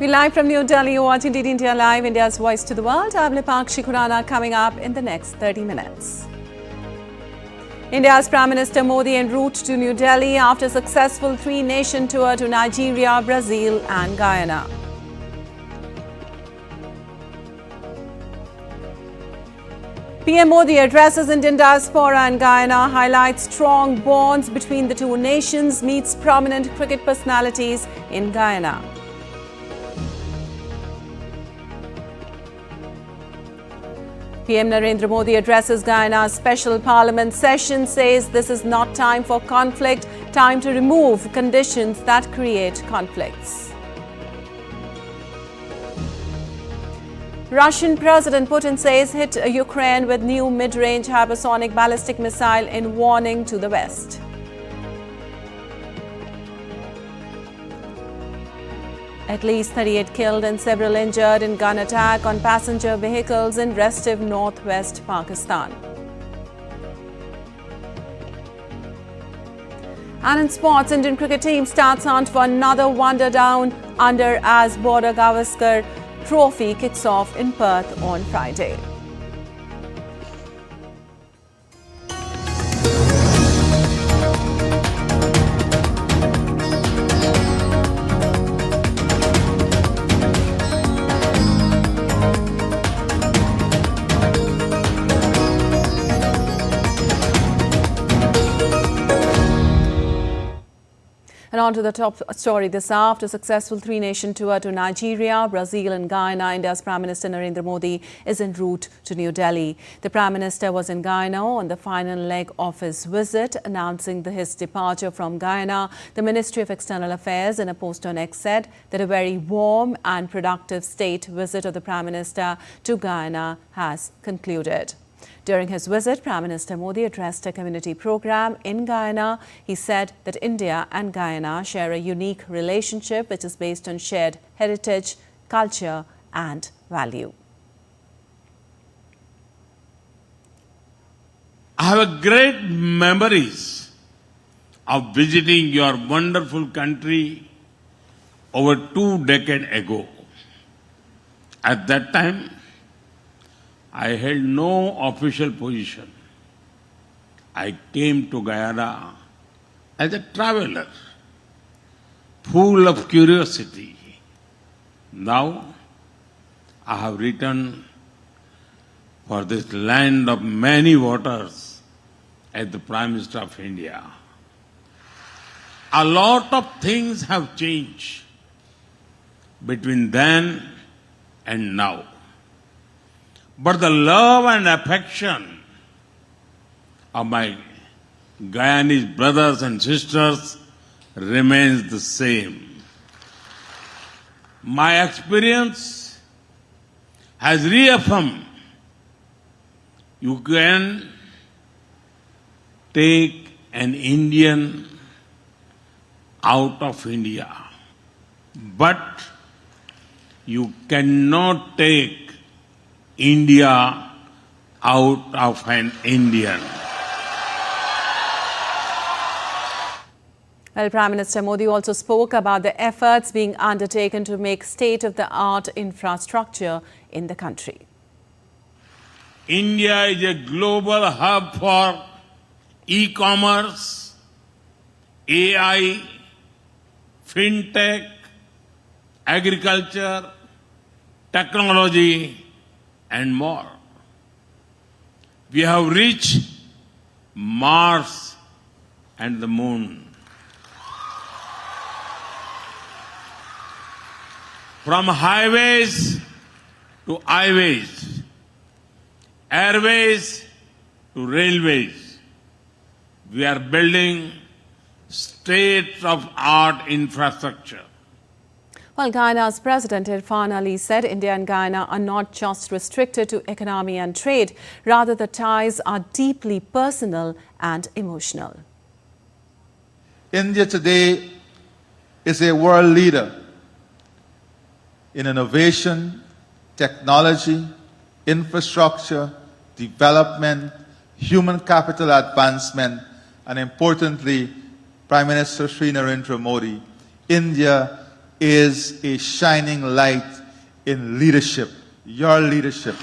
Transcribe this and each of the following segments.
We're live from New Delhi. You're watching DD India Live, India's voice to the world. I'm Lipakshi Khurana, coming up in the next 30 minutes. India's Prime Minister Modi en route to New Delhi after a successful three-nation tour to Nigeria, Brazil and Guyana. PM Modi addresses Indian diaspora in Guyana, highlights strong bonds between the two nations, meets prominent cricket personalities in Guyana. PM Narendra Modi addresses Guyana's special parliament session, says this is not time for conflict, time to remove conditions that create conflicts. Russian President Putin says hit Ukraine with new mid-range hypersonic ballistic missile in warning to the West. At least 38 killed and several injured in gun attack on passenger vehicles in restive northwest Pakistan. And in sports, Indian cricket team starts hunt for another wonder down under as Border Gavaskar Trophy kicks off in Perth on Friday. And on to the top story this hour. After a successful three-nation tour to Nigeria, Brazil and Guyana, India's Prime Minister Narendra Modi is en route to New Delhi. The Prime Minister was in Guyana on the final leg of his visit, announcing his departure from Guyana. The Ministry of External Affairs in a post on X said that a very warm and productive state visit of the Prime Minister to Guyana has concluded. During his visit, Prime Minister Modi addressed a community program in Guyana. He said that India and Guyana share a unique relationship which is based on shared heritage, culture and value. I have great memories of visiting your wonderful country over 2 decades ago. At that time, I held no official position. I came to Guyana as a traveler, full of curiosity. Now, I have returned for this land of many waters as the Prime Minister of India. A lot of things have changed between then and now. But the love and affection of my Guyanese brothers and sisters remains the same. My experience has reaffirmed you can take an Indian out of India, but you cannot take India out of an Indian. Well, Prime Minister Modi also spoke about the efforts being undertaken to make state-of-the-art infrastructure in the country. India is a global hub for e-commerce, AI, fintech, agriculture, technology, and more. We have reached Mars and the moon. From highways to highways, airways to railways, we are building state-of-the-art infrastructure. Well, Guyana's President Irfan Ali said India and Guyana are not just restricted to economy and trade. Rather, the ties are deeply personal and emotional. India today is a world leader in innovation, technology, infrastructure, development, human capital advancement, and importantly, Prime Minister Sri Narendra Modi, India is a shining light in leadership, your leadership.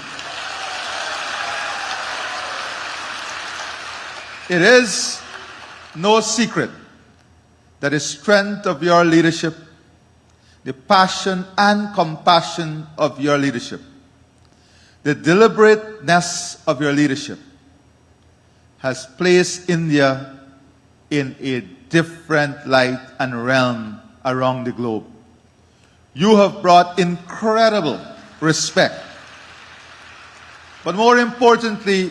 It is no secret that the strength of your leadership, the passion and compassion of your leadership, the deliberateness of your leadership has placed India in a different light and realm around the globe. You have brought incredible respect, but more importantly,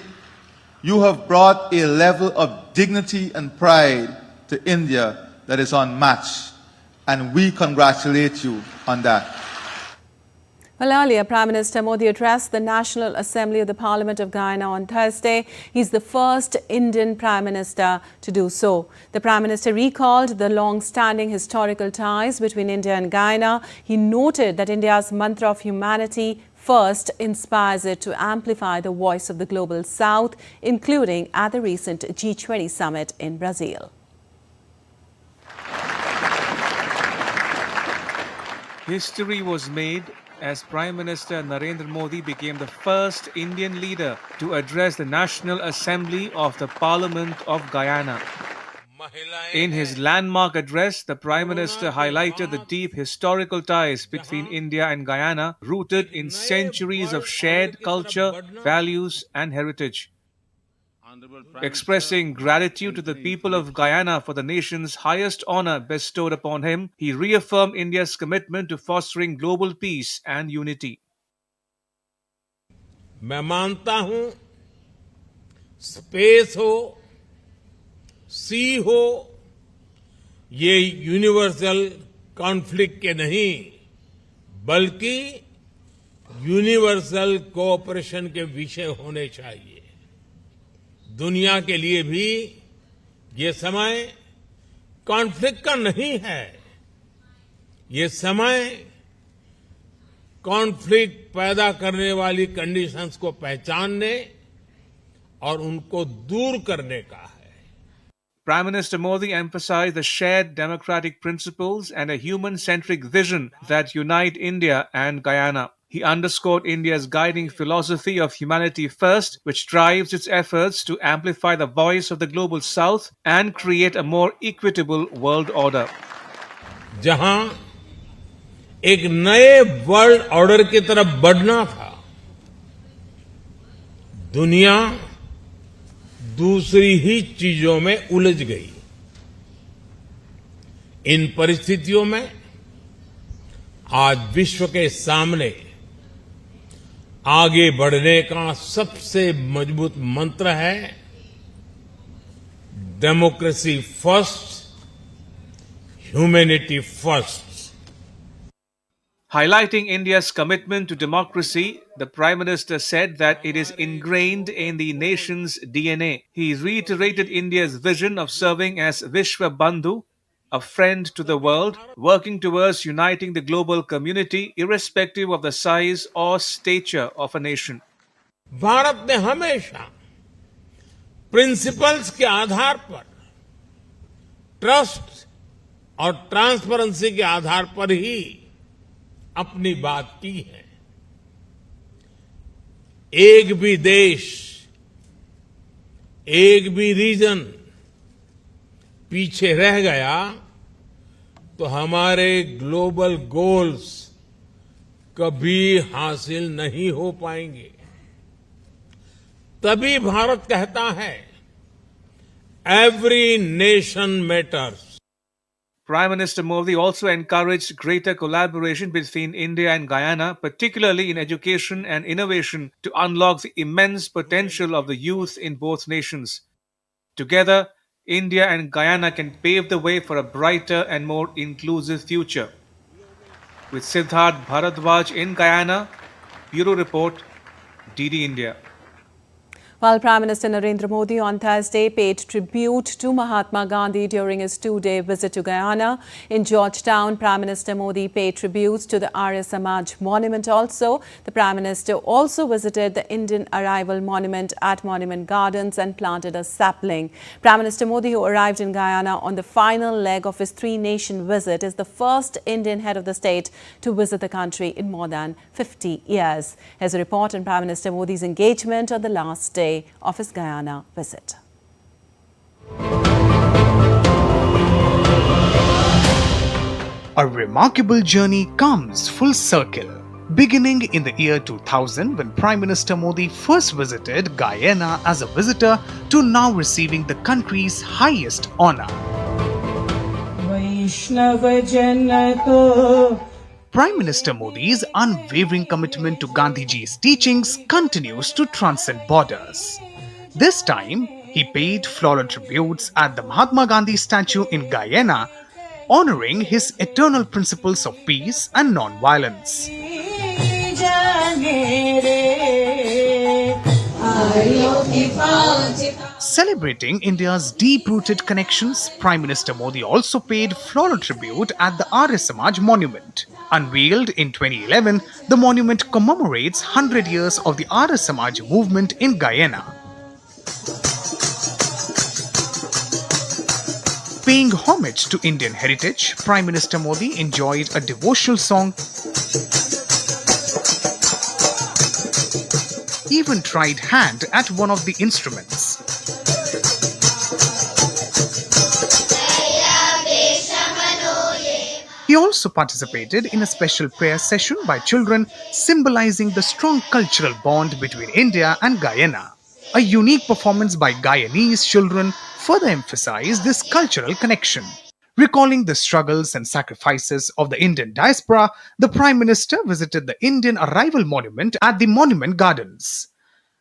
you have brought a level of dignity and pride to India that is unmatched, and we congratulate you on that. Well, earlier, Prime Minister Modi addressed the National Assembly of the Parliament of Guyana on Thursday. He's the first Indian Prime Minister to do so. The Prime Minister recalled the long-standing historical ties between India and Guyana. He noted that India's mantra of humanity first inspires it to amplify the voice of the global South, including at the recent G20 summit in Brazil. History was made as Prime Minister Narendra Modi became the first Indian leader to address the National Assembly of the Parliament of Guyana. In his landmark address, the Prime Minister highlighted the deep historical ties between India and Guyana, rooted in centuries of shared culture, values, and heritage. Expressing gratitude to the people of Guyana for the nation's highest honor bestowed upon him, he reaffirmed India's commitment to fostering global peace and unity. मैं मानता हूं space हो, सी हो, ये universal conflict के नहीं बल्कि universal cooperation के विषय होने चाहिए। दुनिया के लिए भी ये समय कॉन्फ्लिक्ट का नहीं है, ये समय कॉन्फ्लिक्ट पैदा करने वाली कंडीशंस को पहचानने और उनको दूर करने का है। Prime Minister Modi emphasized the shared democratic principles and a human-centric vision that unite India and Guyana. He underscored India's guiding philosophy of humanity first, which drives its efforts to amplify the voice of the global South and create a more equitable world order. जहां एक नए world order की तरफ बढ़ना था, दुनिया दूसरी ही चीजों में उलझ गई। इन परिस्थितियों में आज विश्व के सामने आगे बढ़ने का सबसे मजबूत मंत्र है democracy first, humanity first. Highlighting India's commitment to democracy, the Prime Minister said that it is ingrained in the nation's DNA. He reiterated India's vision of serving as Vishwa Bandhu, a friend to the world, working towards uniting the global community irrespective of the size or stature of a nation. Bharat ने हमेशा principles के आधार पर, trust और transparency के आधार पर ही अपनी बात की है। एक भी देश, एक भी रीजन पीछे रह गया तो हमारे ग्लोबल गोल्स कभी हासिल नहीं हो पाएंगे। तभी भारत कहता है every nation matters. Prime Minister Modi also encouraged greater collaboration between India and Guyana, particularly in education and innovation, to unlock the immense potential of the youth in both nations. Together, India and Guyana can pave the way for a brighter and more inclusive future. With Siddharth Bharadwaj in Guyana, Bureau Report, DD India. While Prime Minister Narendra Modi on Thursday paid tribute to Mahatma Gandhi during his two-day visit to Guyana. In Georgetown, Prime Minister Modi paid tributes to the Arya Samaj monument also. The Prime Minister also visited the Indian Arrival Monument at Monument Gardens and planted a sapling. Prime Minister Modi, who arrived in Guyana on the final leg of his three-nation visit, is the first Indian head of the state to visit the country in more than 50 years. Here's a report on Prime Minister Modi's engagement on the last day of his Guyana visit. A remarkable journey comes full circle, beginning in the year 2000 when Prime Minister Modi first visited Guyana as a visitor to now receiving the country's highest honor. Prime Minister Modi's unwavering commitment to Gandhiji's teachings continues to transcend borders. This time, he paid floral tributes at the Mahatma Gandhi statue in Guyana, honoring his eternal principles of peace and non-violence. Celebrating India's deep-rooted connections, Prime Minister Modi also paid floral tribute at the Arya Samaj monument. Unveiled in 2011, the monument commemorates 100 years of the Arya Samaj movement in Guyana. Paying homage to Indian heritage, Prime Minister Modi enjoyed a devotional song, even tried hand at one of the instruments. He also participated in a special prayer session by children, symbolizing the strong cultural bond between India and Guyana. A unique performance by Guyanese children further emphasized this cultural connection. Recalling the struggles and sacrifices of the Indian diaspora, the Prime Minister visited the Indian Arrival Monument at the Monument Gardens.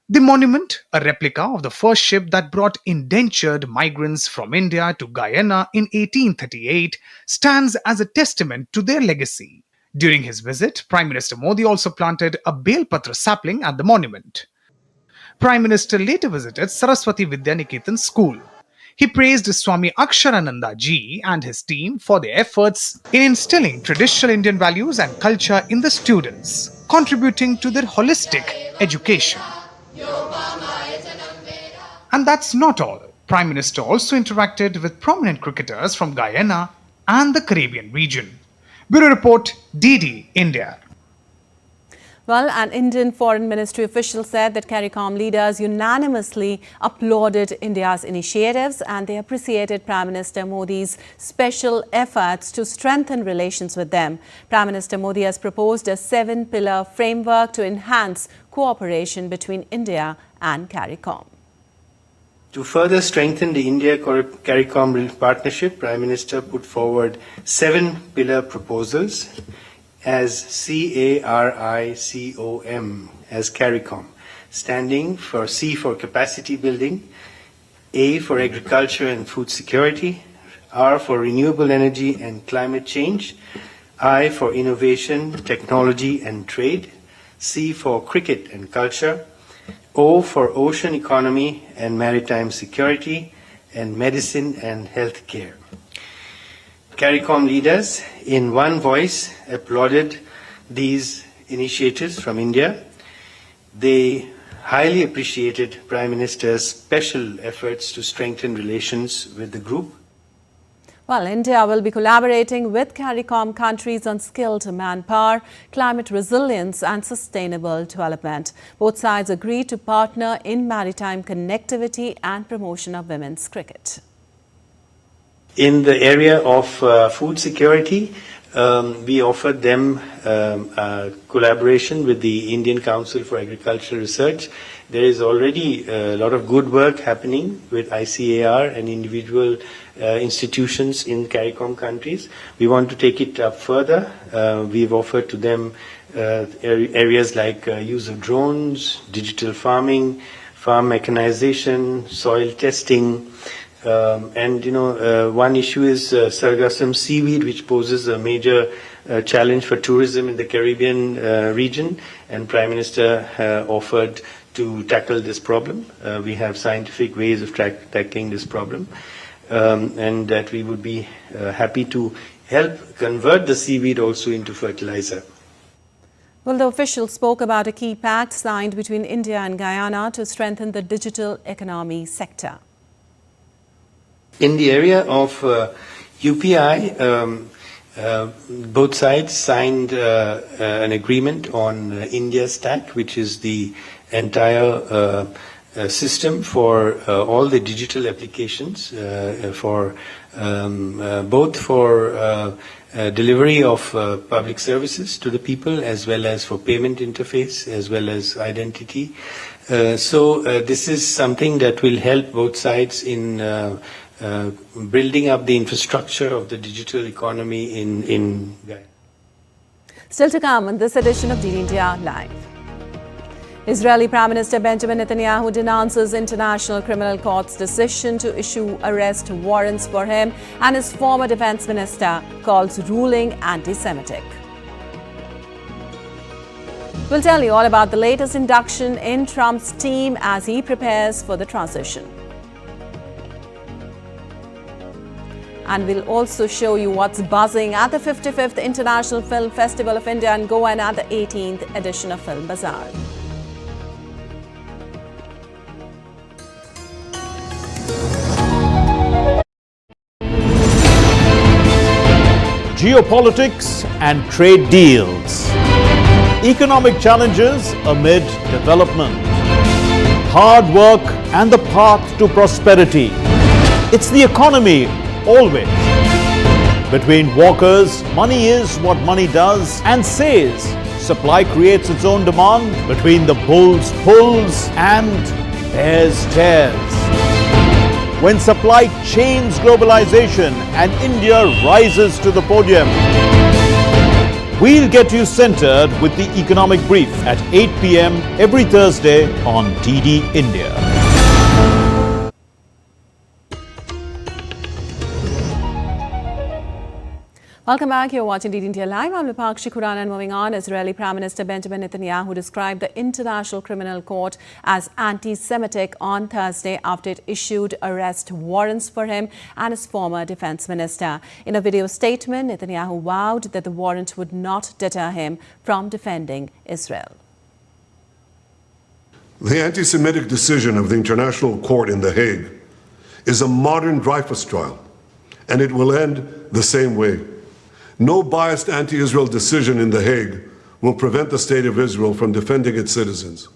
The monument, a replica of the first ship that brought indentured migrants from India to Guyana in 1838, stands as a testament to their legacy. During his visit, Prime Minister Modi also planted a Belpatra sapling at the monument. Prime Minister later visited Saraswati Vidya Niketan School. He praised Swami Aksharananda ji and his team for their efforts in instilling traditional Indian values and culture in the students, contributing to their holistic education. And that's not all. Prime Minister also interacted with prominent cricketers from Guyana and the Caribbean region. Bureau Report, DD, India. Well, an Indian Foreign Ministry official said that CARICOM leaders unanimously applauded India's initiatives and they appreciated Prime Minister Modi's special efforts to strengthen relations with them. Prime Minister Modi has proposed a 7-pillar framework to enhance cooperation between India and CARICOM. To further strengthen the India-CARICOM partnership, Prime Minister put forward 7 pillar proposals as CARICOM, as CARICOM, standing for C for capacity building, A for agriculture and food security, R for renewable energy and climate change, I for innovation, technology and trade, C for cricket and culture, O for ocean economy and maritime security, and medicine and health care. CARICOM leaders, in one voice, applauded these initiatives from India. They highly appreciated Prime Minister's special efforts to strengthen relations with the group. Well, India will be collaborating with CARICOM countries on skilled manpower, climate resilience and sustainable development. Both sides agreed to partner in maritime connectivity and promotion of women's cricket. In the area of food security, we offered them collaboration with the Indian Council for Agricultural Research. There is already a lot of good work happening with ICAR and individual institutions in CARICOM countries. We want to take it up further. We've offered to them areas like use of drones, digital farming, farm mechanization, soil testing, one issue is sargassum seaweed, which poses a major challenge for tourism in the Caribbean region. And Prime Minister offered to tackle this problem. We have scientific ways of tackling this problem, and that we would be happy to help convert the seaweed also into fertilizer. Well, the official spoke about a key pact signed between India and Guyana to strengthen the digital economy sector. In the area of UPI, both sides signed an agreement on India's TAC, which is the entire system for all the digital applications, for both for delivery of public services to the people, as well as for payment interface, as well as identity. So this is something that will help both sides in building up the infrastructure of the digital economy in Guyana. Still to come on this edition of DD India Live. Israeli Prime Minister Benjamin Netanyahu denounces International Criminal Court's decision to issue arrest warrants for him, and his former defense minister calls ruling anti-Semitic. We'll tell you all about the latest induction in Trump's team as he prepares for the transition. And we'll also show you what's buzzing at the 55th International Film Festival of India in Goa and at the 18th edition of Film Bazaar. Geopolitics and trade deals. Economic challenges amid development. Hard work and the path to prosperity. It's the economy always. Between walkers, money is what money does and says. Supply creates its own demand. Between the bulls pulls and bears tears. When supply chains globalization and India rises to the podium. We'll get you centered with the economic brief at 8 p.m. every Thursday on DD India. Welcome back. You're watching DD India Live. I'm Vipakshi Khurana, and moving on, Israeli Prime Minister Benjamin Netanyahu described the International Criminal Court as anti-Semitic on Thursday after it issued arrest warrants for him and his former defense minister. In a video statement, Netanyahu vowed that the warrant would not deter him from defending Israel. The anti-Semitic decision of the International Court in The Hague is a modern Dreyfus trial, and it will end the same way. No biased anti-Israel decision in The Hague will prevent the State of Israel from defending its citizens.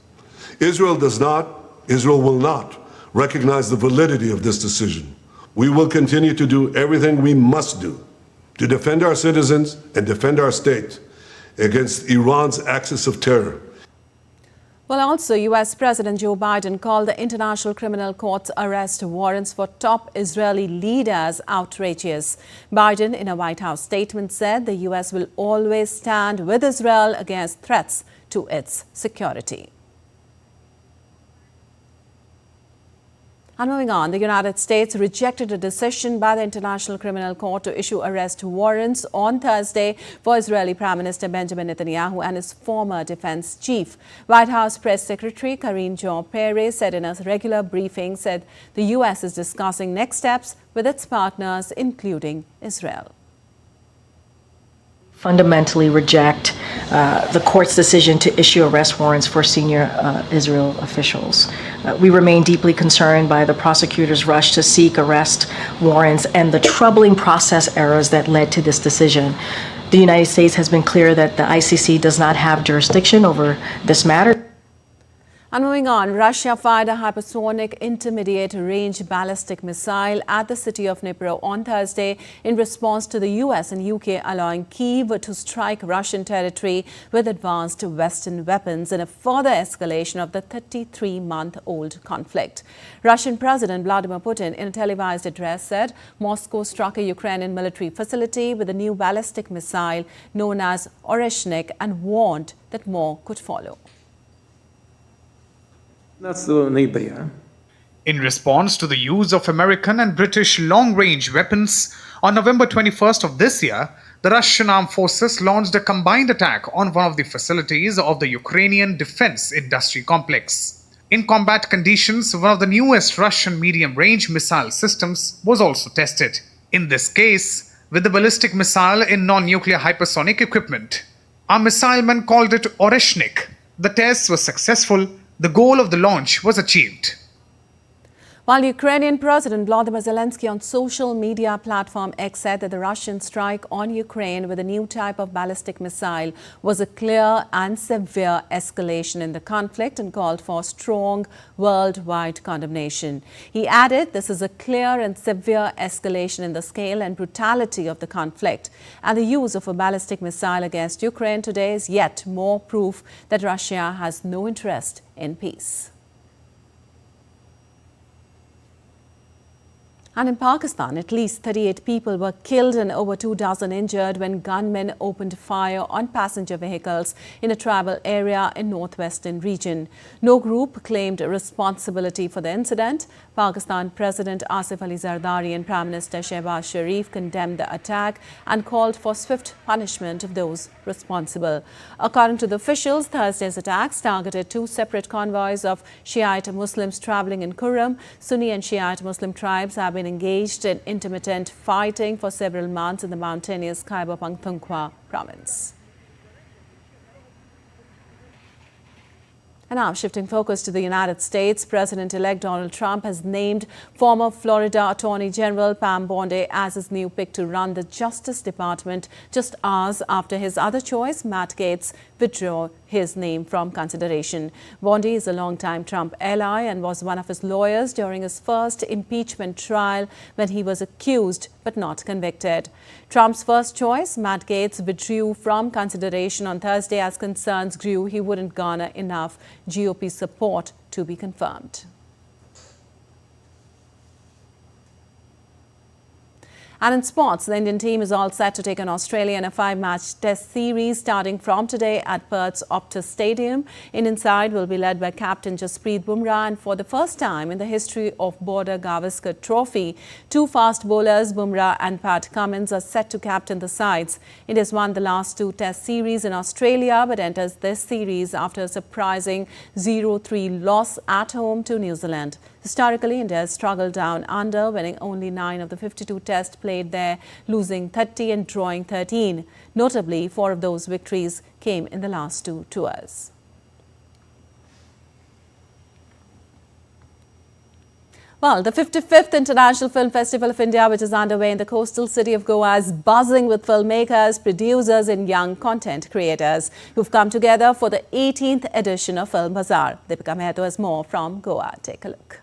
Israel will not recognize the validity of this decision. We will continue to do everything we must do to defend our citizens and defend our state against Iran's axis of terror. Well, also, U.S. President Joe Biden called the International Criminal Court's arrest warrants for top Israeli leaders outrageous. Biden, in a White House statement, said the U.S. will always stand with Israel against threats to its security. And moving on, the United States rejected a decision by the International Criminal Court to issue arrest warrants on Thursday for Israeli Prime Minister Benjamin Netanyahu and his former defense chief. White House Press Secretary Karine Jean-Pierre said in a regular briefing said the U.S. is discussing next steps with its partners, including Israel. Fundamentally reject the court's decision to issue arrest warrants for senior Israel officials. We remain deeply concerned by the prosecutor's rush to seek arrest warrants and the troubling process errors that led to this decision. The United States has been clear that the ICC does not have jurisdiction over this matter. And moving on, Russia fired a hypersonic intermediate-range ballistic missile at the city of Dnipro on Thursday in response to the US and UK allowing Kyiv to strike Russian territory with advanced Western weapons in a further escalation of the 33-month-old conflict. Russian President Vladimir Putin, in a televised address, said Moscow struck a Ukrainian military facility with a new ballistic missile known as Oreshnik and warned that more could follow. In response to the use of American and British long-range weapons, on November 21st of this year, the Russian armed forces launched a combined attack on one of the facilities of the Ukrainian defense industry complex. In combat conditions, one of the newest Russian medium-range missile systems was also tested. In this case, with the ballistic missile in non-nuclear hypersonic equipment. Our missileman called it Oreshnik. The test was successful. The goal of the launch was achieved. While Ukrainian President Volodymyr Zelensky on social media platform X said that the Russian strike on Ukraine with a new type of ballistic missile was a clear and severe escalation in the conflict and called for strong worldwide condemnation. He added this is a clear and severe escalation in the scale and brutality of the conflict, and the use of a ballistic missile against Ukraine today is yet more proof that Russia has no interest in peace. And in Pakistan, at least 38 people were killed and over 2 dozen injured when gunmen opened fire on passenger vehicles in a tribal area in northwestern region. No group claimed responsibility for the incident. Pakistan President Asif Ali Zardari and Prime Minister Shehbaz Sharif condemned the attack and called for swift punishment of those responsible. According to the officials, Thursday's attacks targeted 2 separate convoys of Shiite Muslims traveling in Kurram. Sunni and Shiite Muslim tribes have been engaged in intermittent fighting for several months in the mountainous Khyber Pakhtunkhwa province. And now, shifting focus to the United States, President-elect Donald Trump has named former Florida Attorney General Pam Bond as his new pick to run the Justice Department just hours after his other choice, Matt Gaetz, withdrew his name from consideration. Bondi is a longtime Trump ally and was one of his lawyers during his first impeachment trial when he was accused but not convicted. Trump's first choice, Matt Gaetz, withdrew from consideration on Thursday as concerns grew he wouldn't garner enough GOP support to be confirmed. And in sports, the Indian team is all set to take on Australia in a 5-match test series starting from today at Perth's Optus Stadium. Indian side will be led by captain Jasprit Bumrah, and for the first time in the history of Border Gavaskar Trophy, 2 fast bowlers, Bumrah and Pat Cummins, are set to captain the sides. India's won the last 2 test series in Australia but enters this series after a surprising 0-3 loss at home to New Zealand. Historically, India has struggled down under, winning only 9 of the 52 tests played there, losing 30 and drawing 13. Notably, 4 of those victories came in the last 2 tours. Well, the 55th International Film Festival of India, which is underway in the coastal city of Goa, is buzzing with filmmakers, producers and young content creators who've come together for the 18th edition of Film Bazaar. Deepika Mehto has more from Goa. Take a look.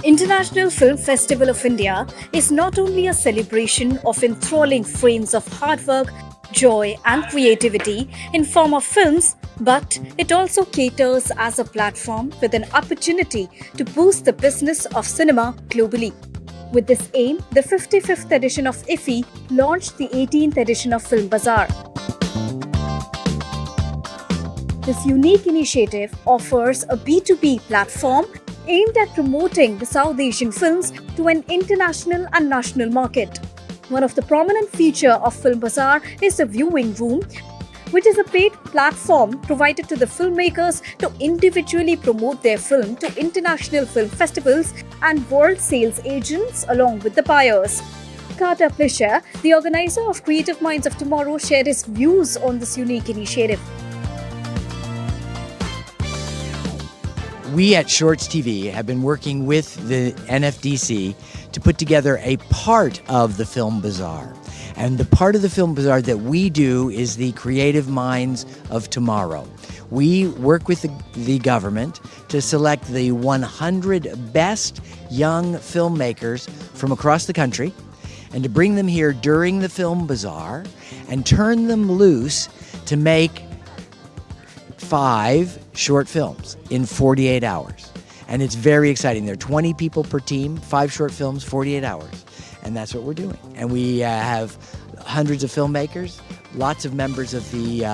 International Film Festival of India is not only a celebration of enthralling frames of hard work, joy and creativity in form of films, but it also caters as a platform with an opportunity to boost the business of cinema globally. With this aim, the 55th edition of IFFI launched the 18th edition of Film Bazaar. This unique initiative offers a B2B platform aimed at promoting the South Asian films to an international and national market. One of the prominent features of Film Bazaar is the viewing room, which is a paid platform provided to the filmmakers to individually promote their film to international film festivals and world sales agents along with the buyers. Carter Plisher, the organizer of Creative Minds of Tomorrow, shared his views on this unique initiative. We at Shorts TV have been working with the NFDC to put together a part of the Film Bazaar. And the part of the Film Bazaar that we do is the Creative Minds of Tomorrow. We work with the government to select the 100 best young filmmakers from across the country and to bring them here during the Film Bazaar and turn them loose to make 5 short films in 48 hours. And it's very exciting. There are 20 people per team, 5 short films, 48 hours. And that's what we're doing. And we have hundreds of filmmakers, lots of members of the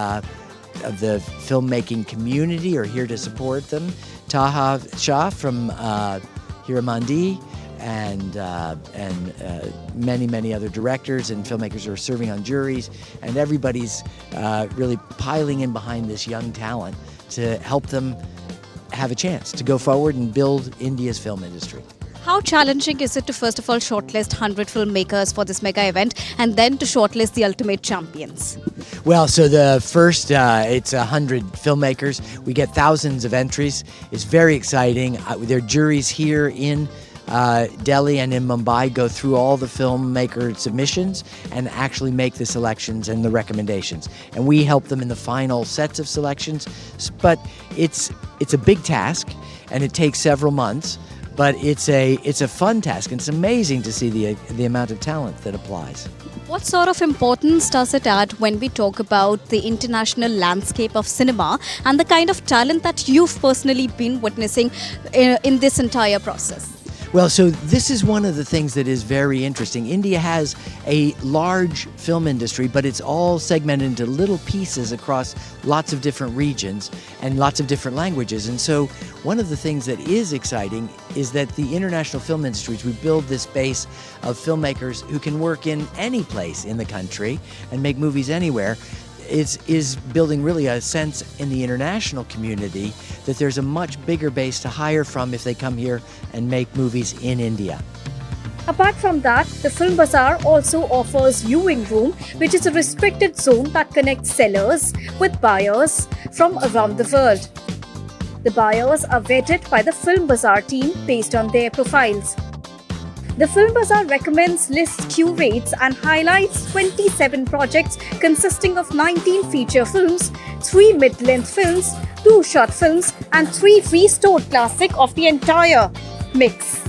filmmaking community are here to support them. Taha Shah from Hiramandi and many other directors and filmmakers who are serving on juries, and everybody's really piling in behind this young talent to help them have a chance to go forward and build India's film industry. How challenging is it to first of all shortlist 100 filmmakers for this mega event and then to shortlist the ultimate champions? Well, so the first, it's 100 filmmakers. We get thousands of entries. It's very exciting. There are juries here in Delhi and in Mumbai go through all the filmmaker submissions and actually make the selections and the recommendations. And we help them in the final sets of selections. But it's a big task, and it takes several months. But it's a fun task, and it's amazing to see the amount of talent that applies. What sort of importance does it add when we talk about the international landscape of cinema and the kind of talent that you've personally been witnessing in this entire process? Well, so this is one of the things that is very interesting. India has a large film industry, but it's all segmented into little pieces across lots of different regions and lots of different languages. And so one of the things that is exciting is that the international film industries, we build this base of filmmakers who can work in any place in the country and make movies anywhere. Is building really a sense in the international community that there's a much bigger base to hire from if they come here and make movies in India. Apart from that, the Film Bazaar also offers viewing room, which is a restricted zone that connects sellers with buyers from around the world. The buyers are vetted by the Film Bazaar team based on their profiles. The Film Bazaar recommends, lists, curates and highlights 27 projects consisting of 19 feature films, 3 mid-length films, 2 short films and 3 restored classic of the entire mix.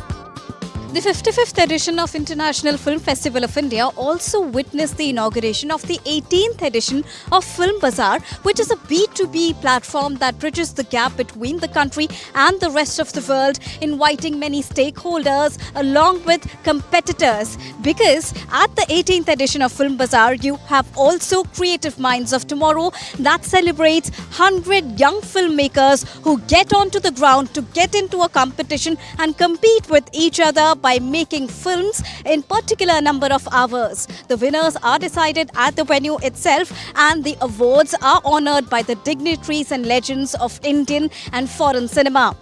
The 55th edition of International Film Festival of India also witnessed the inauguration of the 18th edition of Film Bazaar, which is a B2B platform that bridges the gap between the country and the rest of the world, inviting many stakeholders along with competitors. Because at the 18th edition of Film Bazaar, you have also Creative Minds of Tomorrow that celebrates 100 young filmmakers who get onto the ground to get into a competition and compete with each other by making films in particular number of hours. The winners are decided at the venue itself, and the awards are honoured by the dignitaries and legends of Indian and foreign cinema.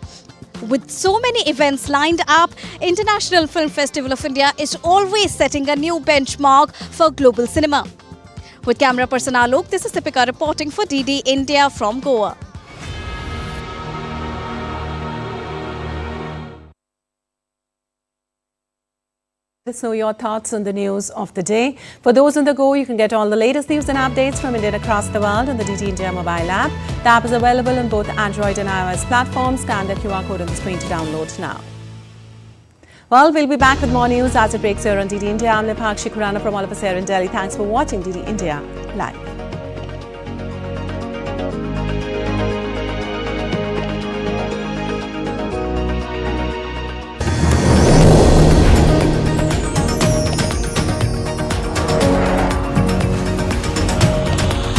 With so many events lined up, International Film Festival of India is always setting a new benchmark for global cinema. With camera person Alok, this is Deepika reporting for DD India from Goa. Let us know your thoughts on the news of the day. For those on the go, you can get all the latest news and updates from India across the world on the DD India mobile app. The app is available on both Android and iOS platforms. Scan the QR code on the screen to download now. Well, we'll be back with more news as it breaks here on DD India. I'm Nepakshi Khurana from all of us here in Delhi. Thanks for watching DD India Live.